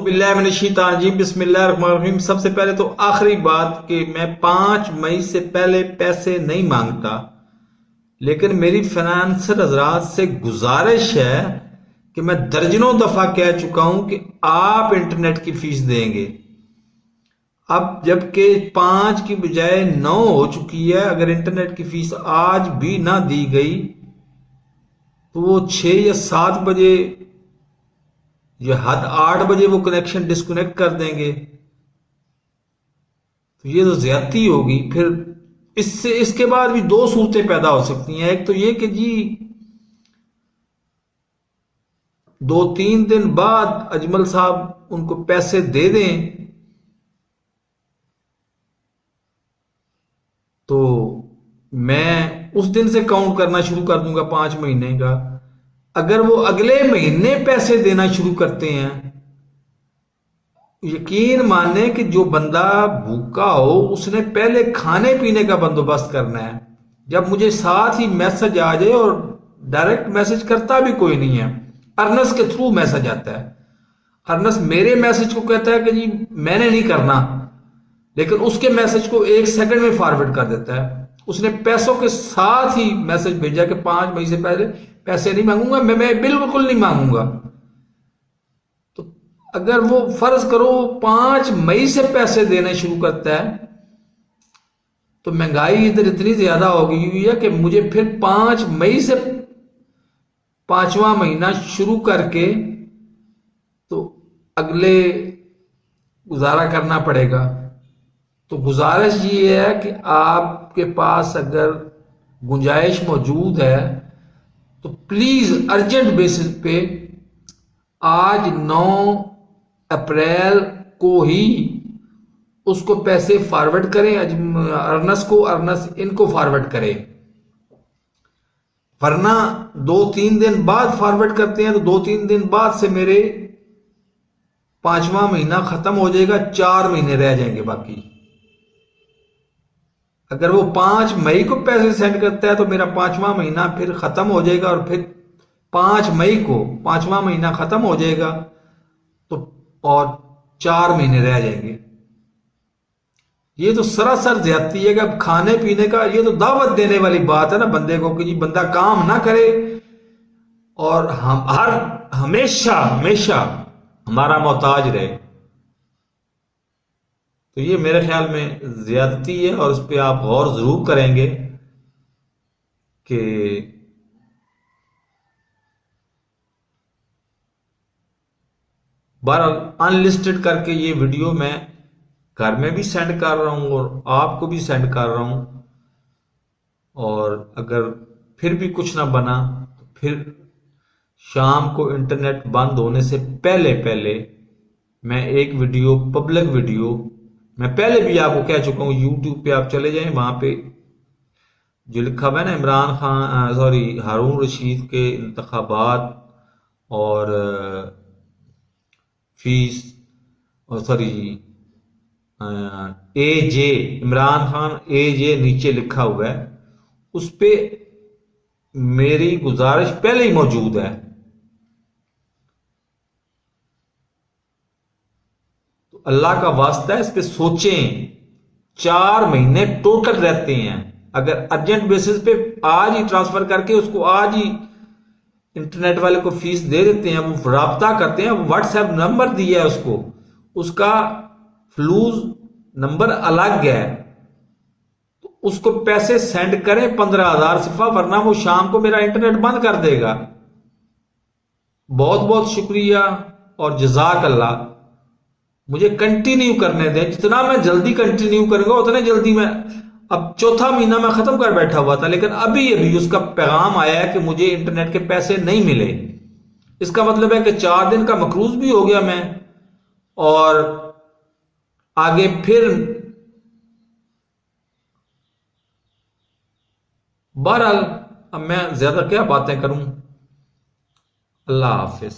باللہ من الشیطان الرجیم بسم اللہ الرحمن الرحیم۔ سب سے پہلے تو آخری بات کہ میں 5 مئی سے پہلے پیسے نہیں مانگتا، لیکن میری فنانسر حضرات سے گزارش ہے کہ میں درجنوں دفعہ کہہ چکا ہوں کہ آپ انٹرنیٹ کی فیس دیں گے۔ اب جبکہ 5 کی بجائے 9 ہو چکی ہے، اگر انٹرنیٹ کی فیس آج بھی نہ دی گئی تو وہ 6 یا 7 بجے یا حد 8 بجے وہ کنیکشن ڈسکنیکٹ کر دیں گے، تو یہ تو زیادتی ہوگی۔ پھر اس کے بعد بھی 2 صورتیں پیدا ہو سکتی ہیں۔ ایک تو یہ کہ جی 2-3 دن بعد اجمل صاحب ان کو پیسے دے دیں تو میں اس دن سے کاؤنٹ کرنا شروع کر دوں گا 5 مہینے کا۔ اگر وہ اگلے مہینے پیسے دینا شروع کرتے ہیں، یقین مانیں کہ جو بندہ بھوکا ہو اس نے پہلے کھانے پینے کا بندوبست کرنا ہے۔ جب مجھے ساتھ ہی میسج آ جائے، اور ڈائریکٹ میسج کرتا بھی کوئی نہیں ہے، ارنس کے تھرو میسج آتا ہے، ارنس میرے میسج کو کہتا ہے کہ جی میں نے نہیں کرنا، لیکن اس کے میسج کو 1 سیکنڈ میں فارورڈ کر دیتا ہے۔ اس نے پیسوں کے ساتھ ہی میسج بھیجا کہ 5 مئی سے پہلے پیسے نہیں مانگوں گا، میں بالکل نہیں مانگوں گا۔ تو اگر وہ فرض کرو 5 مئی سے پیسے دینے شروع کرتا ہے تو مہنگائی ادھر اتنی زیادہ ہو گئی ہوئی ہے کہ مجھے پھر 5 مئی سے 5واں مہینہ شروع کر کے تو اگلے گزارا کرنا پڑے گا۔ تو گزارش یہ ہے کہ آپ کے پاس اگر گنجائش موجود ہے تو پلیز ارجنٹ بیسس پہ آج 9 اپریل کو ہی اس کو پیسے فارورڈ کریں، ارنس کو، ارنس ان کو فارورڈ کرے، ورنہ 2-3 دن بعد فارورڈ کرتے ہیں تو 2-3 دن بعد سے میرے 5واں مہینہ ختم ہو جائے گا، 4 مہینے رہ جائیں گے باقی۔ اگر وہ 5 مئی کو پیسے سینڈ کرتا ہے تو میرا 5واں مہینہ پھر ختم ہو جائے گا، اور پھر 5 مئی کو 5واں مہینہ ختم ہو جائے گا تو اور 4 مہینے رہ جائیں گے۔ یہ تو سراسر زیادتی ہے کہ اب کھانے پینے کا، یہ تو دعوت دینے والی بات ہے نا بندے کو کہ جی بندہ کام نہ کرے اور ہمیشہ ہمارا محتاج رہے۔ تو یہ میرے خیال میں زیادتی ہے، اور اس پہ آپ غور ضرور کریں گے کہ بہرحال ان لسٹڈ کر کے یہ ویڈیو میں گھر میں بھی سینڈ کر رہا ہوں اور آپ کو بھی سینڈ کر رہا ہوں، اور اگر پھر بھی کچھ نہ بنا تو پھر شام کو انٹرنیٹ بند ہونے سے پہلے میں ایک ویڈیو، پبلک ویڈیو، میں پہلے بھی آپ کو کہہ چکا ہوں، یوٹیوب پہ آپ چلے جائیں، وہاں پہ جو لکھا ہوا ہے نا عمران خان ہارون رشید کے انتخابات اور فیس، AJ عمران خان AJ نیچے لکھا ہوا ہے، اس پہ میری گزارش پہلے ہی موجود ہے۔ تو اللہ کا واسطہ ہے اس پہ سوچیں، 4 مہینے ٹوٹل رہتے ہیں۔ اگر ارجنٹ بیسس پہ آج ہی ٹرانسفر کر کے اس کو آج ہی انٹرنیٹ والے کو فیس دے دیتے ہیں، وہ رابطہ کرتے ہیں، وہ واٹس ایپ نمبر دیا ہے اس کو، اس کا فلوز نمبر الگ ہے، تو اس کو پیسے سینڈ کریں 15,000 صفحہ، ورنہ وہ شام کو میرا انٹرنیٹ بند کر دے گا۔ بہت بہت شکریہ اور جزاک اللہ۔ مجھے کنٹینیو کرنے دیں، جتنا میں جلدی کنٹینیو کروں گا اتنے جلدی میں، اب 4تھا مہینہ میں ختم کر بیٹھا ہوا تھا، لیکن ابھی اس کا پیغام آیا ہے کہ مجھے انٹرنیٹ کے پیسے نہیں ملے۔ اس کا مطلب ہے کہ 4 دن کا مقروض بھی ہو گیا میں، اور آگے پھر بہرحال اب میں زیادہ کیا باتیں کروں۔ اللہ حافظ۔